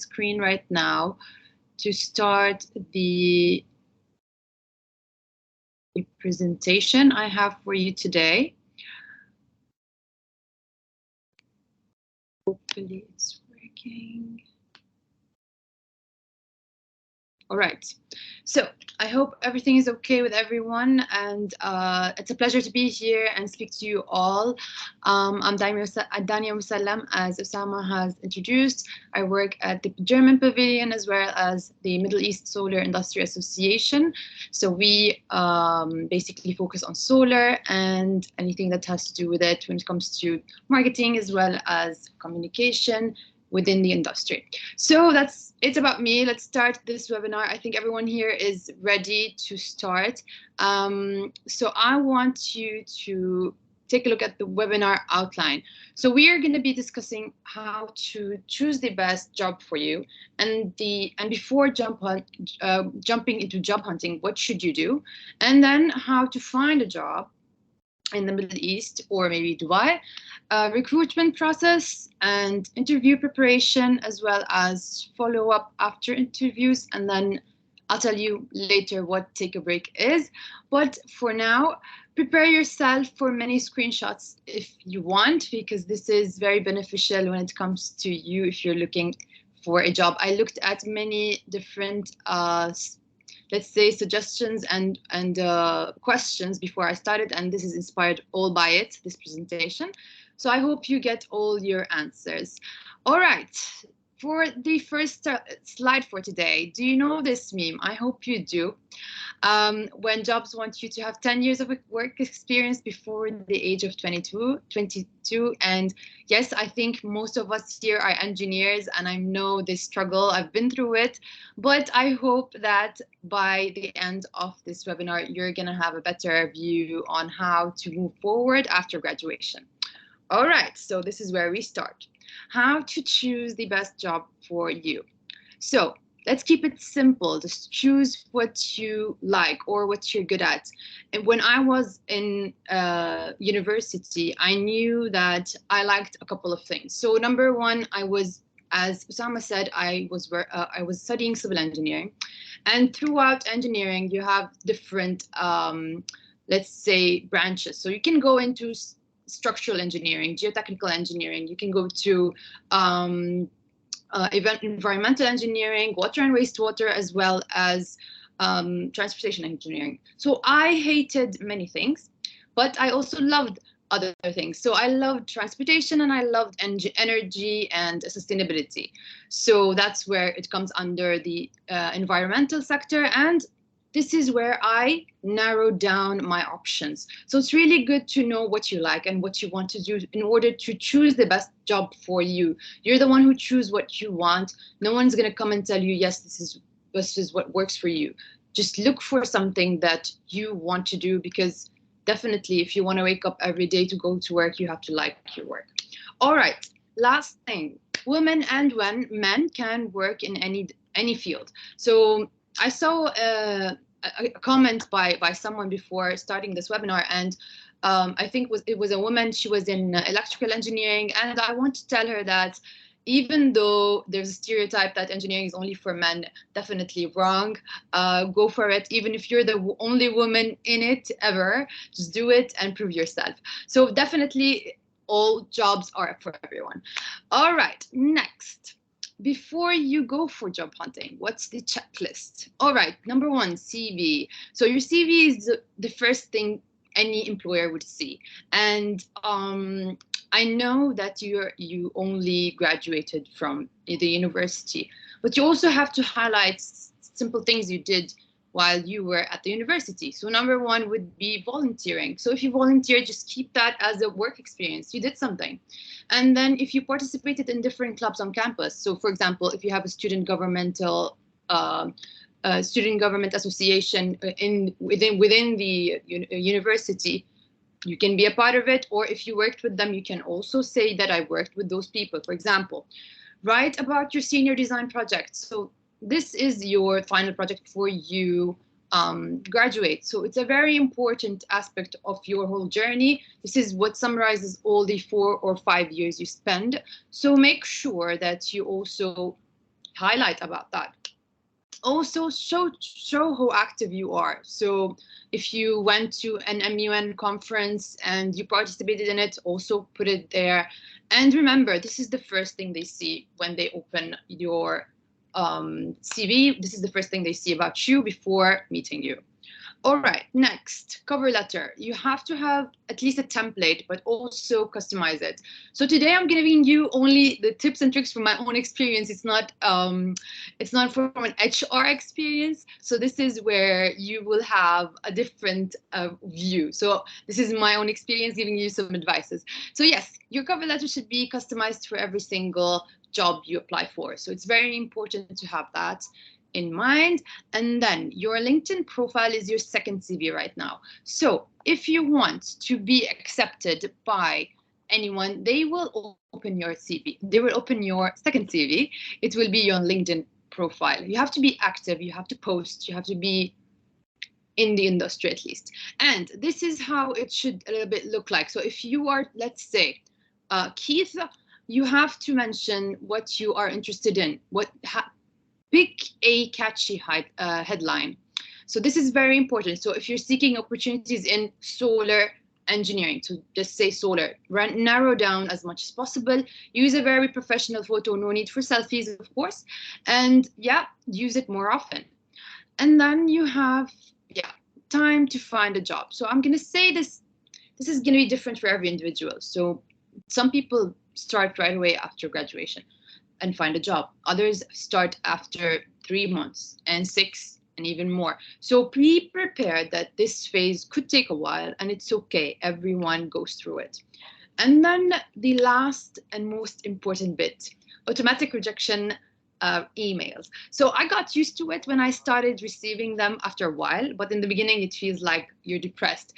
screen right now to start the presentation I have for you today. Hopefully it's working. All right, so I hope everything is okay with everyone, and it's a pleasure to be here and speak to you all. I'm Dania Musallam, as Osama has introduced. I work at the German Pavilion as well as the Middle East Solar Industry Association. So we basically focus on solar and anything that has to do with it when it comes to marketing as well as communication within the industry. So it's about me. Let's start this webinar. I think everyone here is ready to start. So I want you to take a look at the webinar outline. So we are going to be discussing how to choose the best job for you, and before jumping into job hunting, what should you do, and then how to find a job in the Middle East or maybe Dubai, recruitment process and interview preparation, as well as follow-up after interviews. And then I'll tell you later what take a break is. But for now, prepare yourself for many screenshots if you want, because this is very beneficial when it comes to you if you're looking for a job. I looked at many different let's say suggestions and questions before I started, and this is inspired all by it, this presentation. So I hope you get all your answers. All right, for the first slide for today, do you know this meme? I hope you do. When jobs want you to have 10 years of work experience before the age of 22. And yes, I think most of us here are engineers, and I know this struggle. I've been through it, but I hope that by the end of this webinar, you're going to have a better view on how to move forward after graduation. All right, so this is where we start. How to choose the best job for you. So let's keep it simple. Just choose what you like or what you're good at. And when I was in university, I knew that I liked a couple of things. So number one, as Osama said, I was studying civil engineering. And throughout engineering, you have different, let's say, branches. So you can go into structural engineering, geotechnical engineering. You can go to environmental engineering, water and wastewater, as well as transportation engineering. So I hated many things, but I also loved other things. So I loved transportation and I loved energy and sustainability. So that's where it comes under the environmental sector, and this is where I narrowed down my options. So it's really good to know what you like and what you want to do in order to choose the best job for you. You're the one who chooses what you want. No one's going to come and tell you, yes, this is what works for you. Just look for something that you want to do, because definitely if you want to wake up every day to go to work, you have to like your work. All right, last thing, women and men can work in any field. So I saw a comment by someone before starting this webinar, and I think it was a woman. She was in electrical engineering, and I want to tell her that even though there's a stereotype that engineering is only for men, definitely wrong. Go for it. Even if you're the only woman in it ever, just do it and prove yourself. So definitely all jobs are for everyone. All right, next. Before you go for job hunting, what's the checklist? All right, number one, CV. So your CV is the first thing any employer would see. And I know that you only graduated from the university, but you also have to highlight simple things you did while you were at the university. So number one would be volunteering. So if you volunteer, just keep that as a work experience. You did something. And then if you participated in different clubs on campus, so for example, if you have a student government association within the university, you can be a part of it. Or if you worked with them, you can also say that I worked with those people. For example, write about your senior design project. So this is your final project before you graduate. So it's a very important aspect of your whole journey. This is what summarizes all the 4 or 5 years you spend. So make sure that you also highlight about that. Also show how active you are. So if you went to an MUN conference and you participated in it, also put it there. And remember, this is the first thing they see when they open your CV. This is the first thing they see about you before meeting you. All right, next, cover letter. You have to have at least a template, but also customize it. So today I'm giving you only the tips and tricks from my own experience. It's not from an HR experience. So this is where you will have a different view. So this is my own experience giving you some advices. So yes, your cover letter should be customized for every single job you apply for. So it's very important to have that in mind. And then your LinkedIn profile is your second CV right now. So if you want to be accepted by anyone, they will open your CV. They will open your second CV. It will be your LinkedIn profile. You have to be active. You have to post. You have to be in the industry at least. And this is how it should a little bit look like. So if you are, let's say, Keith, you have to mention what you are interested in. Pick a catchy headline. So this is very important. So if you're seeking opportunities in solar engineering, so just say solar, narrow down as much as possible. Use a very professional photo, no need for selfies, of course. And yeah, use it more often. And then you have, time to find a job. So I'm going to say this is going to be different for every individual. So some people start right away after graduation and find a job. Others start after 3 months and 6 and even more. So be prepared that this phase could take a while, and it's okay. Everyone goes through it. And then the last and most important bit, automatic rejection emails. So I got used to it when I started receiving them after a while, but in the beginning it feels like you're depressed.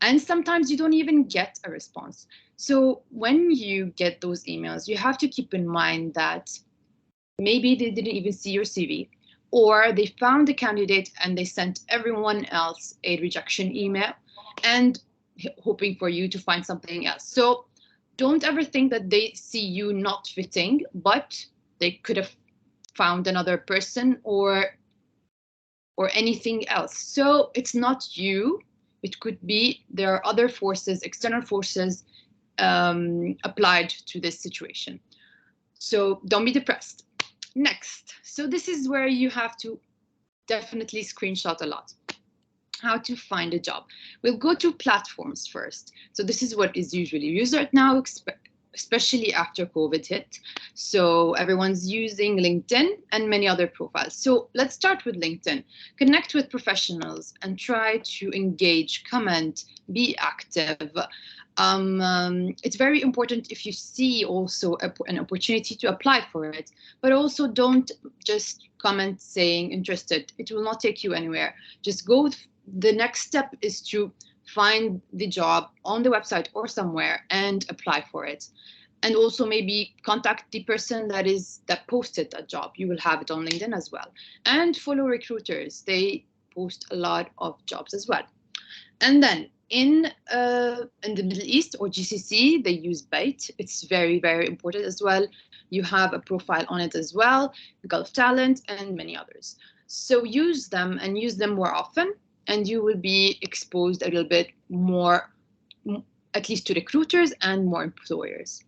And sometimes you don't even get a response. So when you get those emails, you have to keep in mind that maybe they didn't even see your CV, or they found a candidate and they sent everyone else a rejection email and hoping for you to find something else. So don't ever think that they see you not fitting, but they could have found another person or anything else. So it's not you. It could be there are other forces, external forces applied to this situation. So don't be depressed. Next, so this is where you have to definitely screenshot a lot. How to find a job. We'll go to platforms first. So this is what is usually used right now, especially after COVID hit. So everyone's using LinkedIn and many other profiles. So let's start with LinkedIn. Connect with professionals and try to engage, comment, be active. It's very important if you see also an opportunity to apply for it, but also don't just comment saying interested. It will not take you anywhere. Just go. The next step is to find the job on the website or somewhere and apply for it. And also maybe contact the person that posted that job. You will have it on LinkedIn as well. And follow recruiters. They post a lot of jobs as well. And then in the Middle East or GCC, they use Bait. It's very, very important as well. You have a profile on it as well, Gulf Talent and many others. So use them and use them more often, and you will be exposed a little bit more, at least to recruiters and more employers.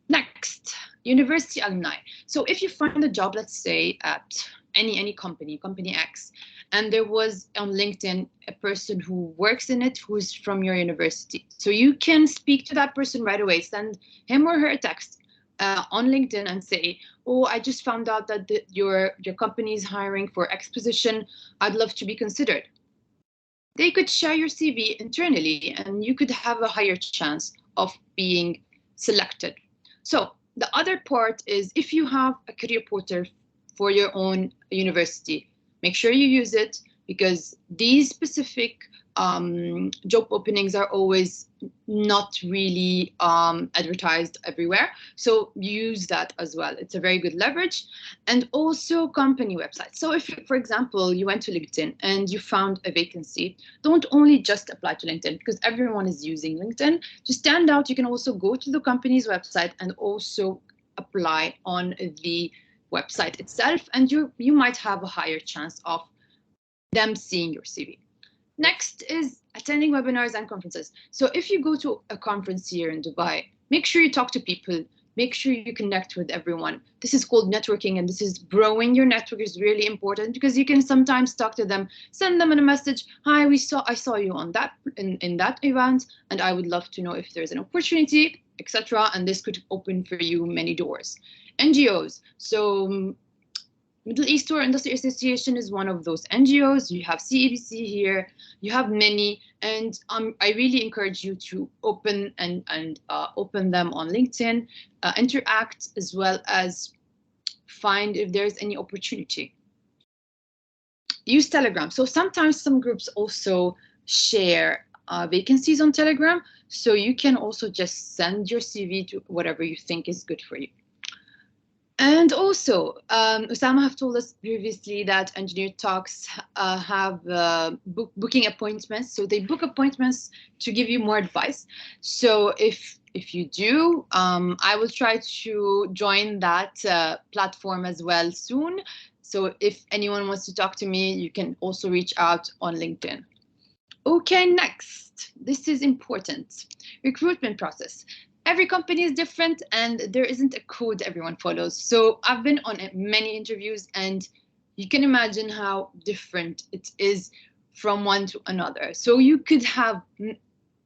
Next, university alumni. So if you find a job, let's say at any company X, and there was on LinkedIn a person who works in it who's from your university. So you can speak to that person right away, send him or her a text on LinkedIn and say, oh, I just found out that your company is hiring for X position. I'd love to be considered. They could share your CV internally and you could have a higher chance of being selected. So the other part is if you have a career portal for your own university, make sure you use it, because these specific job openings are always not really advertised everywhere. So use that as well. It's a very good leverage. And also company websites. So if, for example, you went to LinkedIn and you found a vacancy, don't only just apply to LinkedIn, because everyone is using LinkedIn. To stand out, you can also go to the company's website and also apply on the website itself, and you might have a higher chance of them seeing your CV. Next is attending webinars and conferences. So if you go to a conference here in Dubai, make sure you talk to people, make sure you connect with everyone. This is called networking, and this is growing your network is really important, because you can sometimes talk to them, send them a message. Hi, I saw you on that in that event, and I would love to know if there's an opportunity, etc. And this could open for you many doors. NGOs. So Middle East Tour Industry Association is one of those NGOs. You have CEBC here. You have many, and I really encourage you to open open them on LinkedIn, interact, as well as find if there's any opportunity. Use Telegram. So sometimes some groups also share vacancies on Telegram, so you can also just send your CV to whatever you think is good for you. And also, Osama have told us previously that Engineer Talks have booking appointments. So they book appointments to give you more advice. So if you do, I will try to join that platform as well soon. So if anyone wants to talk to me, you can also reach out on LinkedIn. Okay, next. This is important. Recruitment process. Every company is different, and there isn't a code everyone follows. So I've been on many interviews, and you can imagine how different it is from one to another. So you could have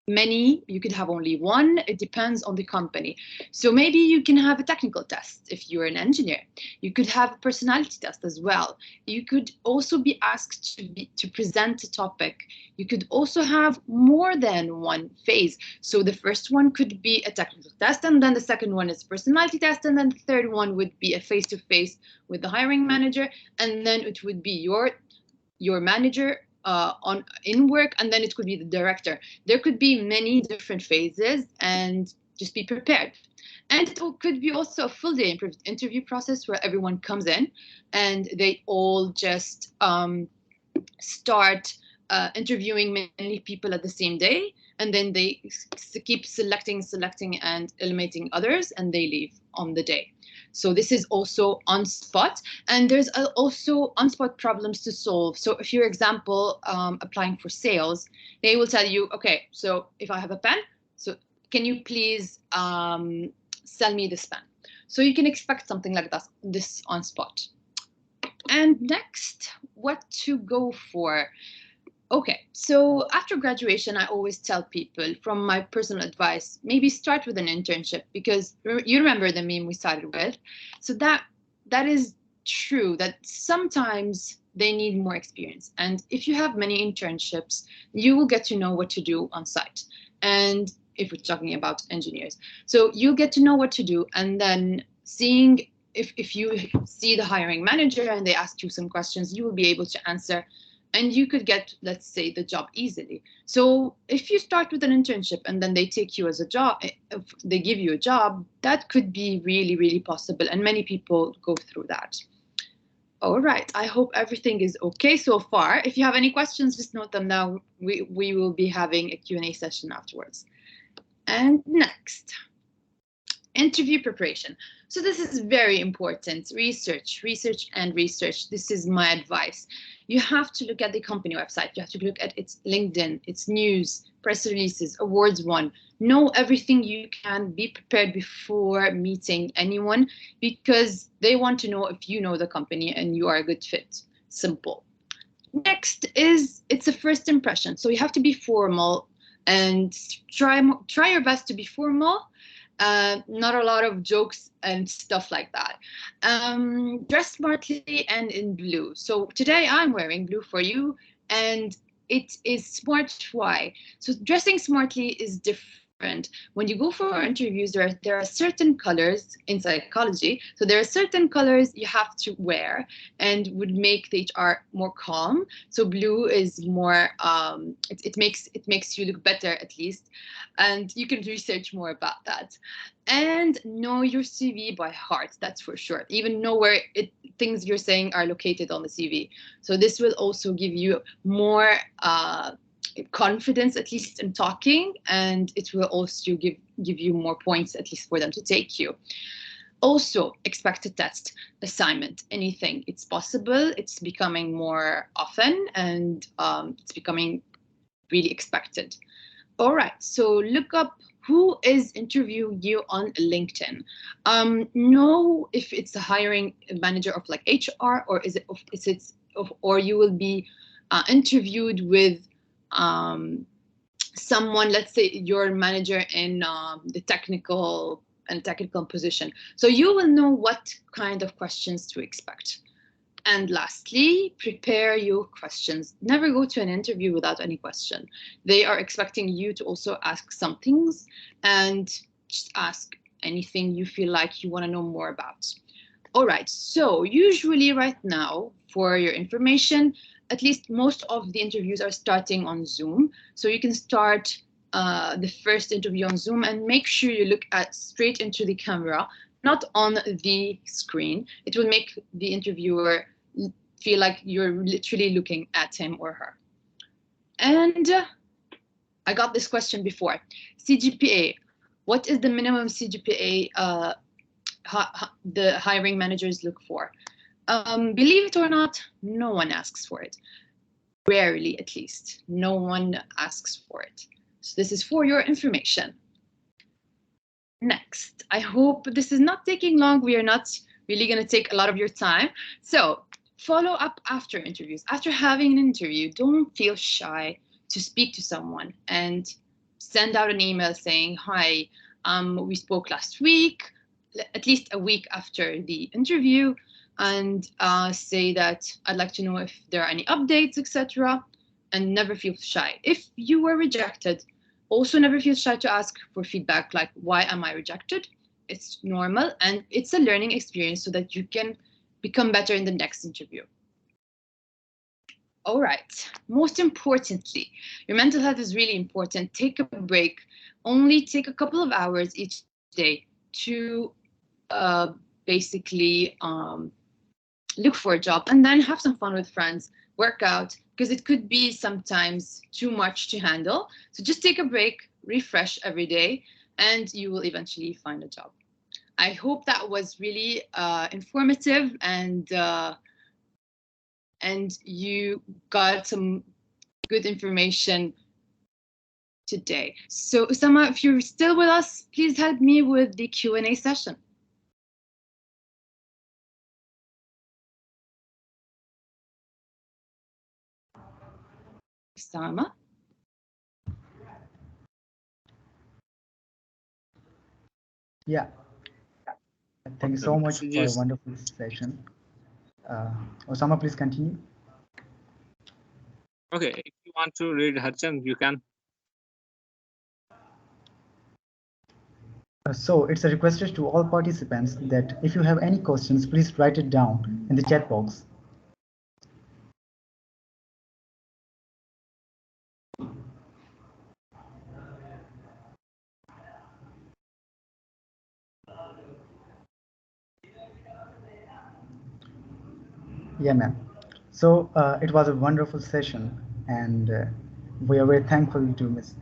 many, you could have only one. It depends on the company. So maybe you can have a technical test if you're an engineer. You could have a personality test as well. You could also be asked to present a topic. You could also have more than one phase. So the first one could be a technical test, and then the second one is a personality test, and then the third one would be a face-to-face with the hiring manager, and then it would be your manager in work, and then it could be the director. There could be many different phases, and just be prepared. And it could be also a full day interview process where everyone comes in and they all just start interviewing many people at the same day, and then they keep selecting and eliminating others, and they leave on the day. So this is also on spot, and there's also on spot problems to solve. So if you're, example, applying for sales, they will tell you, okay, so if I have a pen, so can you please sell me this pen? So you can expect something like that, this on spot. And next, what to go for. Okay, so after graduation, I always tell people, from my personal advice, maybe start with an internship, because you remember the meme we started with. So that is true, that sometimes they need more experience. And if you have many internships, you will get to know what to do on site. And if we're talking about engineers, so you'll get to know what to do, and then seeing if you see the hiring manager and they ask you some questions, you will be able to answer, and you could get, let's say, the job easily. So if you start with an internship and then they take you as a job, if they give you a job, that could be really, really possible. And many people go through that. All right, I hope everything is okay so far. If you have any questions, just note them down. We will be having a Q&A session afterwards. And next, interview preparation. So this is very important. Research. This is my advice. You have to look at the company website. You have to look at its LinkedIn, its news, press releases, awards won. Know everything you can. Be prepared before meeting anyone, because they want to know if you know the company and you are a good fit. Simple. Next is, it's a first impression. So you have to be formal and try your best to be formal. Not a lot of jokes and stuff like that. Dress smartly and in blue. So today I'm wearing blue for you, and it is smart. Why? So dressing smartly is different. When you go for interviews, there are certain colors in psychology. So there are certain colors you have to wear and would make the HR more calm. So blue is more, it makes you look better, at least. And you can research more about that. And know your CV by heart, that's for sure. Even know where things you're saying are located on the CV. So this will also give you more confidence, at least in talking, and it will also give you more points, at least for them to take you. Also, expect a test, assignment, anything. It's possible. It's becoming more often, and it's becoming really expected. All right, so look up who is interviewing you on LinkedIn. Know if it's a hiring manager of like HR, or or you will be interviewed with someone, let's say your manager in the technical position. So you will know what kind of questions to expect. And lastly, prepare your questions. Never go to an interview without any question. They are expecting you to also ask some things, and just ask anything you feel like you want to know more about. All right, so usually right now, for your information, at least most of the interviews are starting on Zoom. So you can start the first interview on Zoom, and make sure you look straight into the camera, not on the screen. It will make the interviewer feel like you're literally looking at him or her. And I got this question before. CGPA. What is the minimum CGPA the hiring managers look for? Believe it or not, no one asks for it. Rarely, at least. No one asks for it. So this is for your information. Next, I hope this is not taking long. We are not really going to take a lot of your time. So follow up after interviews. After having an interview, don't feel shy to speak to someone and send out an email saying, hi, we spoke last week, at least a week after the interview, and say that I'd like to know if there are any updates, etc. And never feel shy. If you were rejected, also never feel shy to ask for feedback, like, why am I rejected? It's normal, and it's a learning experience so that you can become better in the next interview. All right, most importantly, your mental health is really important. Take a break. Only take a couple of hours each day to basically look for a job, and then have some fun with friends, work out, because it could be sometimes too much to handle. So just take a break, refresh every day, and you will eventually find a job. I hope that was really informative, and you got some good information today. So Usama, if you're still with us, please help me with the Q&A session. Usama? Yeah. Thank you so much for a wonderful session. Osama, please continue. Okay, if you want to read Harchan, you can. So it's a request to all participants that if you have any questions, please write it down in the chat box. Yeah, ma'am. So it was a wonderful session, and we are very thankful to Ms.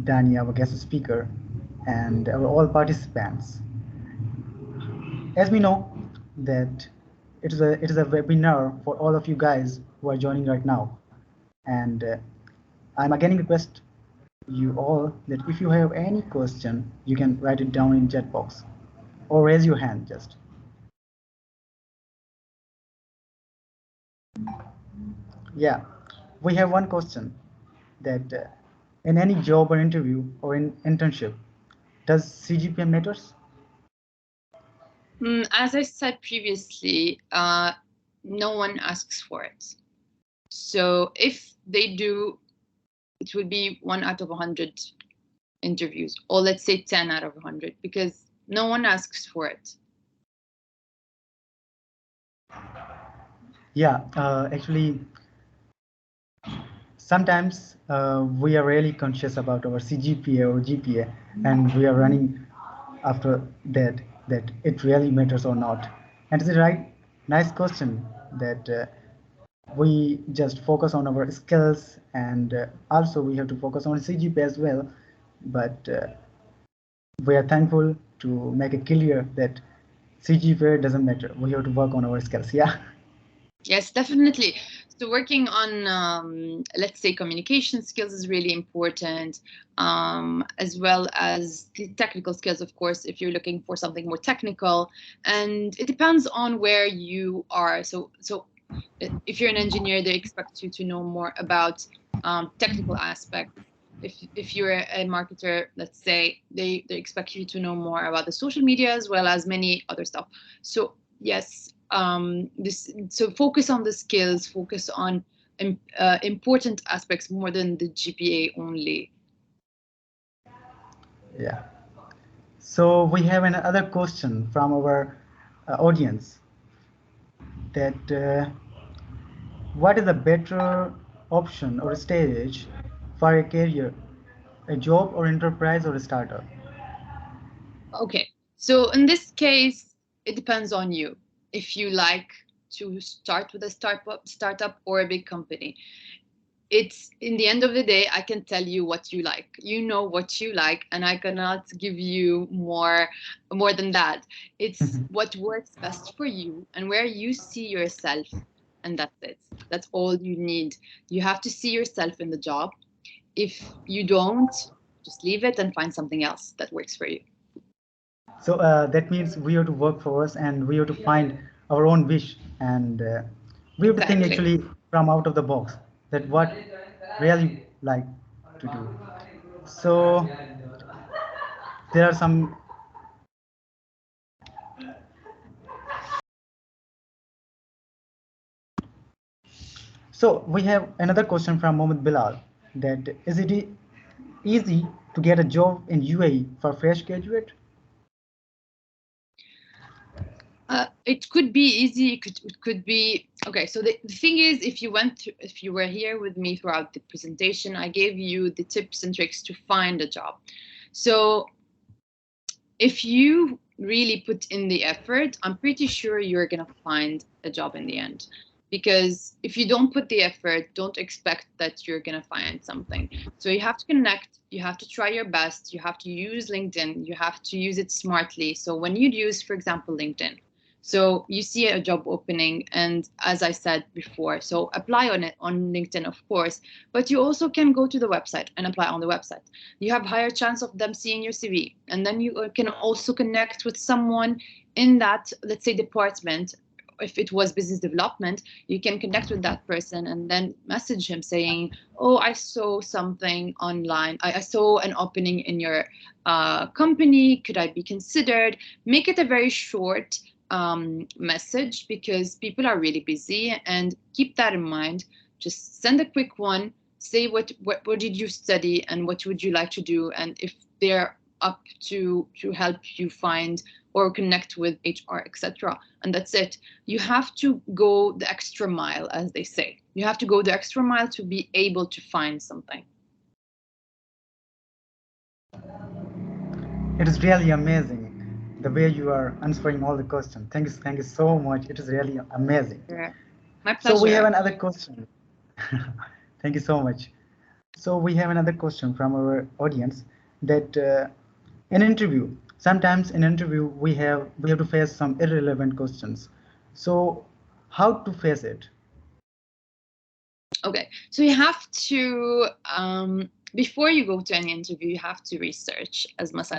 Dani, our guest speaker, and our all participants. As we know that it is a webinar for all of you guys who are joining right now, and I'm again request you all that if you have any question, you can write it down in chat box or raise your hand just. Yeah, we have one question that in any job or interview or in internship, does CGPA matters? As I said previously, no one asks for it. So if they do, it would be 1 out of 100 interviews, or let's say 10 out of 100, because no one asks for it. Yeah, actually, sometimes we are really conscious about our CGPA or GPA, and we are running after that it really matters or not. And it's a nice question that we just focus on our skills, and also we have to focus on CGPA as well. But we are thankful to make it clear that CG doesn't matter. We have to work on our skills. Yeah. Yes, definitely. So working on, let's say, communication skills is really important, as well as the technical skills, of course, if you're looking for something more technical. And it depends on where you are. So if you're an engineer, they expect you to know more about technical aspects. If you're a marketer, let's say, they expect you to know more about the social media as well as many other stuff. So yes, so focus on the skills, focus on important aspects more than the GPA only. Yeah. So we have another question from our audience that what is a better option or stage for a career, a job or enterprise or a startup? Okay, so in this case, it depends on you. If you like to start with a startup or a big company, it's in the end of the day, I can tell you what you like. You know what you like, and I cannot give you more than that. It's what works best for you and where you see yourself, and that's it. That's all you need. You have to see yourself in the job. If you don't, just leave it and find something else that works for you. So that means we have to work for us and we have to find our own wish and we have to think Exactly. actually from out of the box that what really like to do. So there are some. So we have another question from Mohammed Bilal that is it easy to get a job in UAE for fresh graduate? It could be easy. It could be okay. So the thing is, if you were here with me throughout the presentation, I gave you the tips and tricks to find a job. So if you really put in the effort, I'm pretty sure you're gonna find a job in the end. Because if you don't put the effort, don't expect that you're gonna find something. So you have to connect, you have to try your best, you have to use LinkedIn, you have to use it smartly. So when you use, for example, LinkedIn, so you see a job opening, and as I said before, so apply on it on LinkedIn, of course, but you also can go to the website and apply on the website. You have higher chance of them seeing your CV, and then you can also connect with someone in that, let's say, department. If it was business development, you can connect with that person and then message him saying, oh, I saw something online, I saw an opening in your company, could I be considered? Make it a very short message, because people are really busy, and keep that in mind. Just send a quick one, say what did you study and what would you like to do, and if they're up to help you find or connect with HR, etc. And that's it. You have to go the extra mile, as they say. You have to go the extra mile to be able to find something. It is really amazing the way you are answering all the questions. Thank you so much. It is really amazing. Yeah. My So we have pleasure. another question. Thank you so much. So we have another question from our audience that in interview, sometimes in interview we have to face some irrelevant questions. So how to face it? Okay, so you have to before you go to any interview, you have to research as much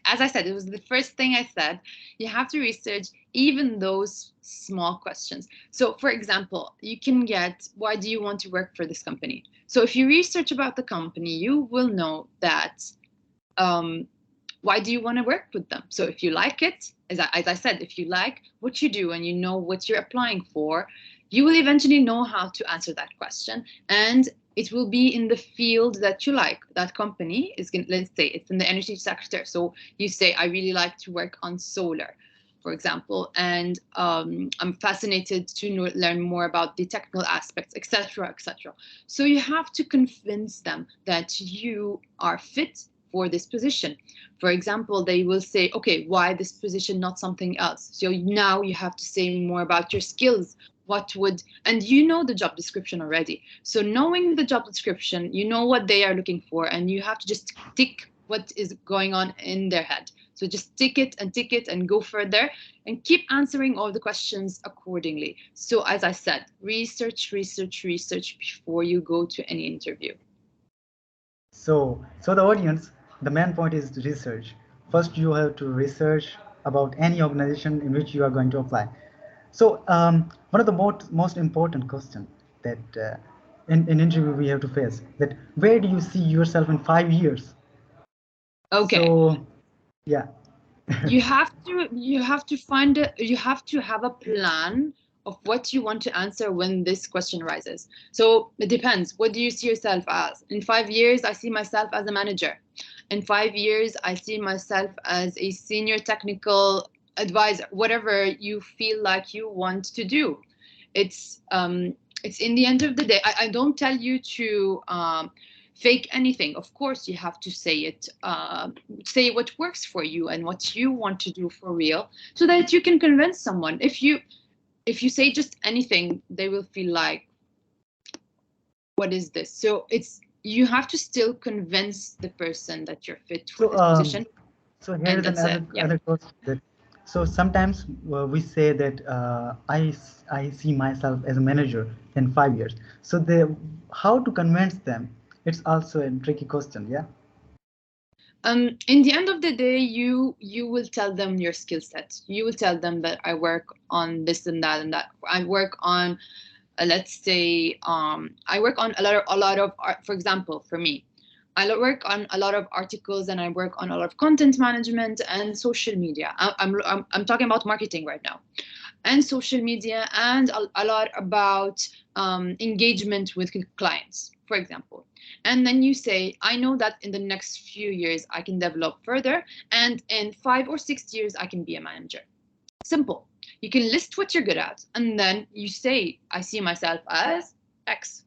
as I said. It was the first thing I said. You have to research even those small questions. So, for example, you can get, why do you want to work for this company? So, if you research about the company, you will know that. Why do you want to work with them? So if you like it, as I said, if you like what you do and you know what you're applying for, you will eventually know how to answer that question, and it will be in the field that you like. That company is going, let's say it's in the energy sector, so you say, I really like to work on solar, for example, and I'm fascinated to learn more about the technical aspects, etc., etc. So you have to convince them that you are fit for this position. For example, they will say, okay, why this position, not something else? So now you have to say more about your skills. What would, and you know the job description already. So knowing the job description, you know what they are looking for, and you have to just tick what is going on in their head. So just tick it and go further and keep answering all the questions accordingly. So as I said, research before you go to any interview. So the audience, the main point is the research. First, you have to research about any organization in which you are going to apply. So one of the most important question that in interview we have to face, that where do you see yourself in 5 years? Okay. So yeah. you have to find it. You have to have a plan of what you want to answer when this question arises. So it depends. What do you see yourself as? In 5 years, I see myself as a manager. In 5 years, I see myself as a senior technical advisor. Whatever you feel like you want to do, it's in the end of the day. I don't tell you to fake anything. Of course, you have to say it. Say what works for you and what you want to do for real, so that you can convince someone. If you say just anything, they will feel like, what is this? So you have to still convince the person that you're fit for this position. So here And is that's another it. Yeah. other question. So sometimes we say that I see myself as a manager in 5 years. So how to convince them? It's also a tricky question. Yeah. In the end of the day, you will tell them your skill set. You will tell them that I work on this and that and that. I work on, let's say, I work on a lot of art. For example, for me, I work on a lot of articles and I work on a lot of content management and social media. I'm talking about marketing right now, and social media, and a lot about engagement with clients, for example. And then you say, I know that in the next few years I can develop further, and in 5 or 6 years I can be a manager. Simple. You can list what you're good at, and then you say, I see myself as X.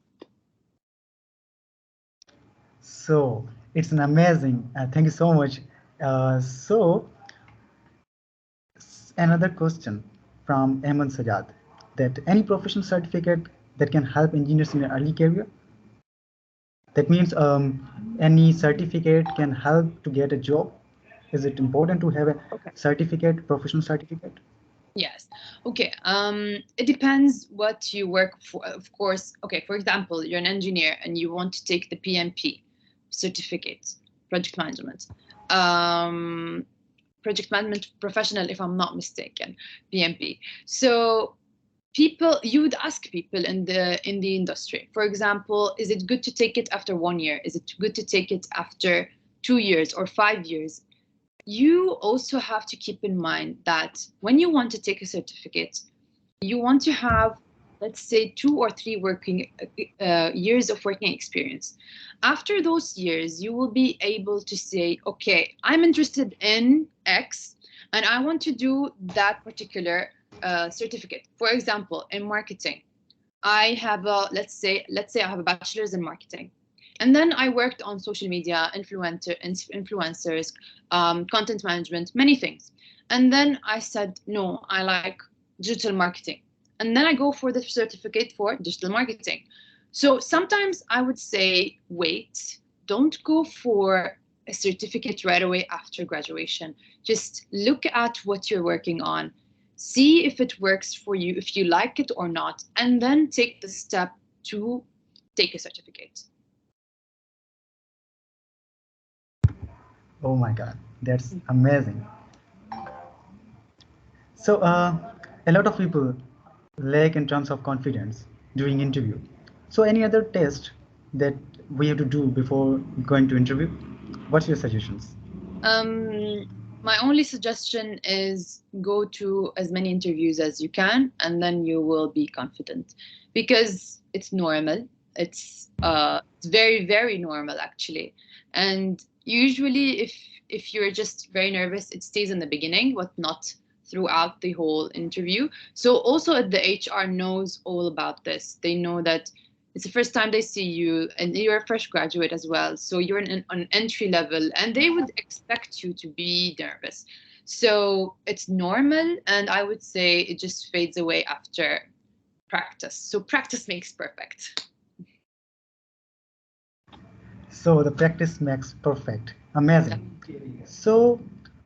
So it's an amazing. Thank you so much. So another question from Eman Sajad, that any professional certificate that can help engineers in their early career? That means any certificate can help to get a job. Is it important to have a certificate, professional certificate? Yes. Okay. It depends what you work for, of course. Okay. For example, you're an engineer and you want to take the PMP certificate, project management. Project management professional, if I'm not mistaken, PMP. So you would ask people in the industry, for example, is it good to take it after 1 year? Is it good to take it after 2 years or 5 years? You also have to keep in mind that when you want to take a certificate, you want to have, let's say, 2 or 3 working years of working experience. After those years, you will be able to say, okay, I'm interested in X and I want to do that particular certificate. For example, in marketing, I have let's say I have a bachelor's in marketing. And then I worked on social media, influencers, content management, many things. And then I said, no, I like digital marketing. And then I go for the certificate for digital marketing. So sometimes I would say, wait, don't go for a certificate right away after graduation. Just look at what you're working on, see if it works for you, if you like it or not, and then take the step to take a certificate. Oh my God, that's amazing. So a lot of people lack in terms of confidence during interview. So any other test that we have to do before going to interview? What's your suggestions? My only suggestion is go to as many interviews as you can, and then you will be confident, because it's normal. It's very, very normal, actually. And usually, if you're just very nervous, it stays in the beginning, but not throughout the whole interview. So also the HR knows all about this. They know that it's the first time they see you, and you're a fresh graduate as well, so you're on entry level, and they would expect you to be nervous. So it's normal, and I would say it just fades away after practice. So practice makes perfect. So the practice makes perfect. Amazing. So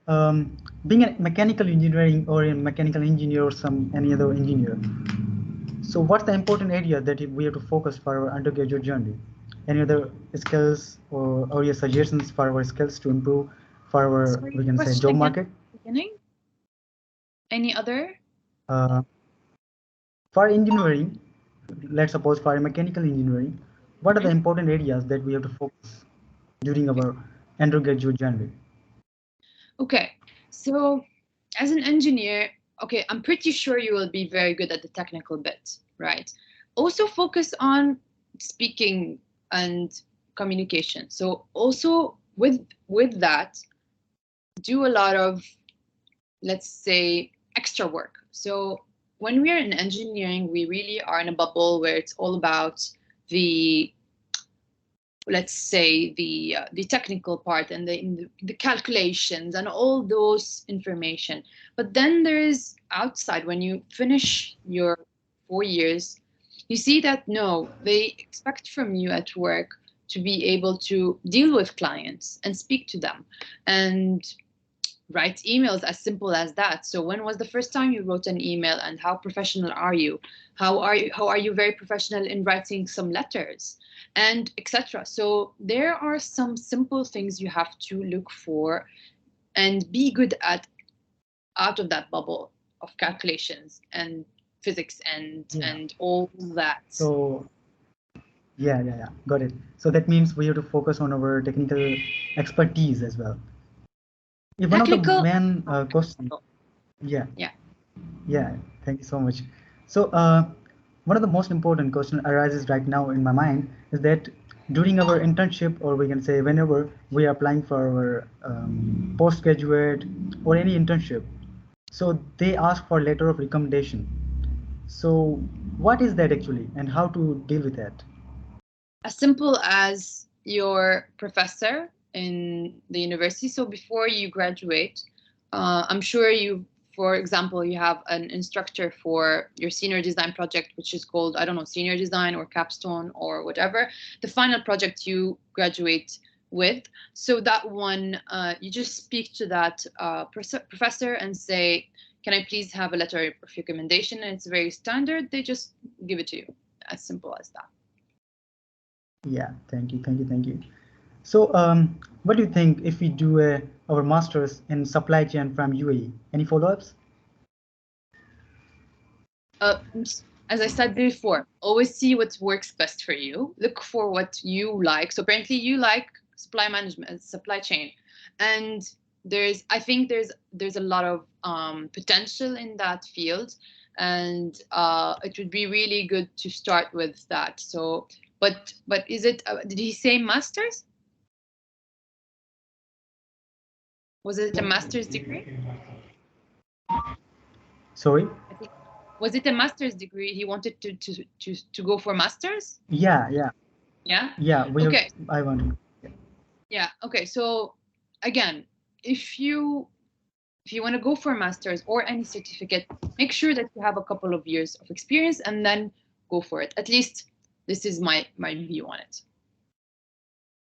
being a mechanical engineering or a mechanical engineer or any other engineer. So what's the important area that we have to focus for our undergraduate journey? Any other skills or your suggestions for our skills to improve for our, Sorry, we can say, question job again, market? beginning? Any other? Uh, for engineering, let's suppose for mechanical engineering, what are the important areas that we have to focus during our undergraduate journey? Okay, so as an engineer, okay, I'm pretty sure you will be very good at the technical bit, right? Also focus on speaking and communication. So also with that, do a lot of, let's say, extra work. So when we are in engineering, we really are in a bubble where it's all about the, let's say, the technical part and the calculations and all those information. But then there is outside, when you finish your 4 years, you see that no, they expect from you at work to be able to deal with clients and speak to them and write emails, as simple as that. So when was the first time you wrote an email, and how professional are you? How are you very professional in writing some letters, and etc. So there are some simple things you have to look for and be good at, out of that bubble of calculations and physics and all that. So yeah, got it. So that means we have to focus on our technical expertise as well. One of the Technical. main questions, yeah, Yeah. yeah, thank you so much. So one of the most important question arises right now in my mind is that during our internship, or we can say whenever we are applying for our postgraduate or any internship, so they ask for letter of recommendation. So what is that actually, and how to deal with that? As simple as your professor in the university. So before you graduate, I'm sure you, for example, you have an instructor for your senior design project, which is called, I don't know, senior design or capstone or whatever, the final project you graduate with. So that one, you just speak to that professor and say, can I please have a letter of recommendation? And it's very standard. They just give it to you. As simple as that. Yeah, thank you. So, what do you think if we do our masters in supply chain from UAE? Any follow-ups? As I said before, always see what works best for you. Look for what you like. So apparently you like supply management and supply chain, and I think there's a lot of potential in that field, and it would be really good to start with that. So, but is it? Did he say masters? Was it a master's degree? Sorry? I think, was it a master's degree? He wanted to go for masters? Yeah. Yeah. Yeah, we have, Okay. I want to. Yeah. Okay. So again, if you want to go for a master's or any certificate, make sure that you have a couple of years of experience and then go for it. At least this is my view on it.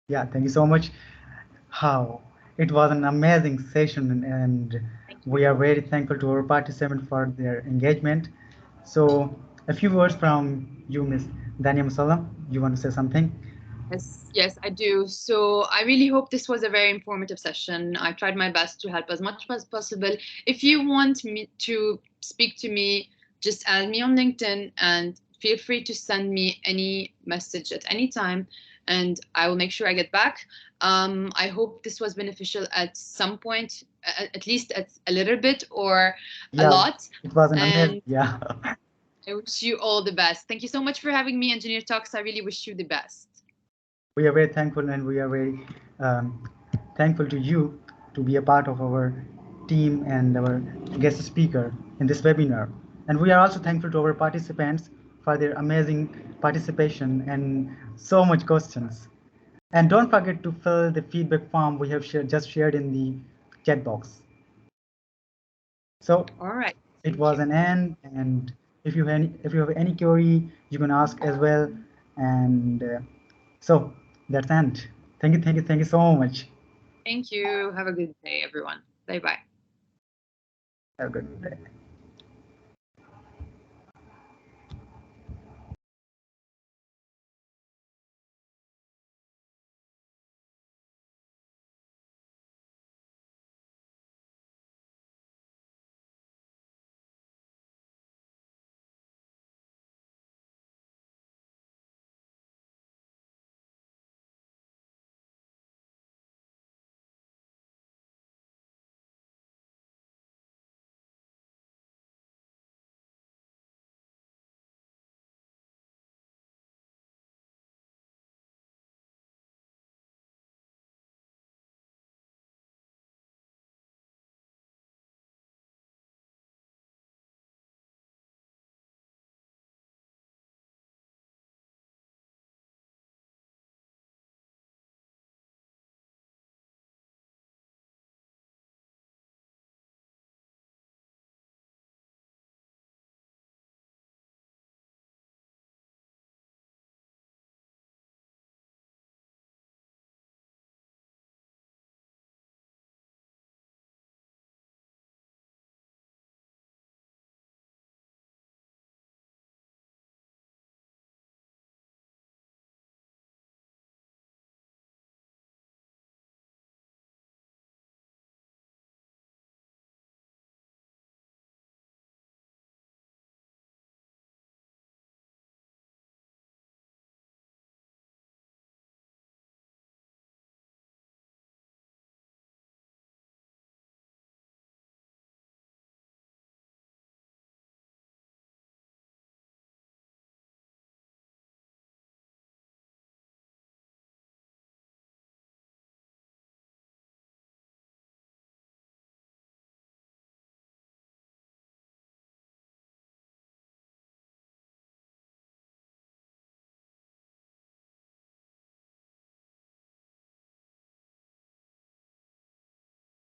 Yeah, thank you so much. How it was an amazing session, and we are very thankful to our participants for their engagement. So, a few words from you, Miss Dania Musallam. You want to say something? Yes, I do. So I really hope this was a very informative session. I tried my best to help as much as possible. If you want me to speak to me, just add me on LinkedIn and feel free to send me any message at any time, and I will make sure I get back. I hope this was beneficial at some point, at least a little bit or a Yeah, lot. it was an amazing. And Yeah, I wish you all the best. Thank you so much for having me, Engineer Talks. I really wish you the best. we are very thankful, and we are very thankful to you to be a part of our team and our guest speaker in this webinar. And we are also thankful to our participants for their amazing participation and so much questions. And don't forget to fill the feedback form we have just shared in the chat box. So All right. it Thank was you. an end, and if you have any query, you can ask as well. And so that's end. Thank you so much. Thank you. Have a good day, everyone. Bye bye. Have a good day.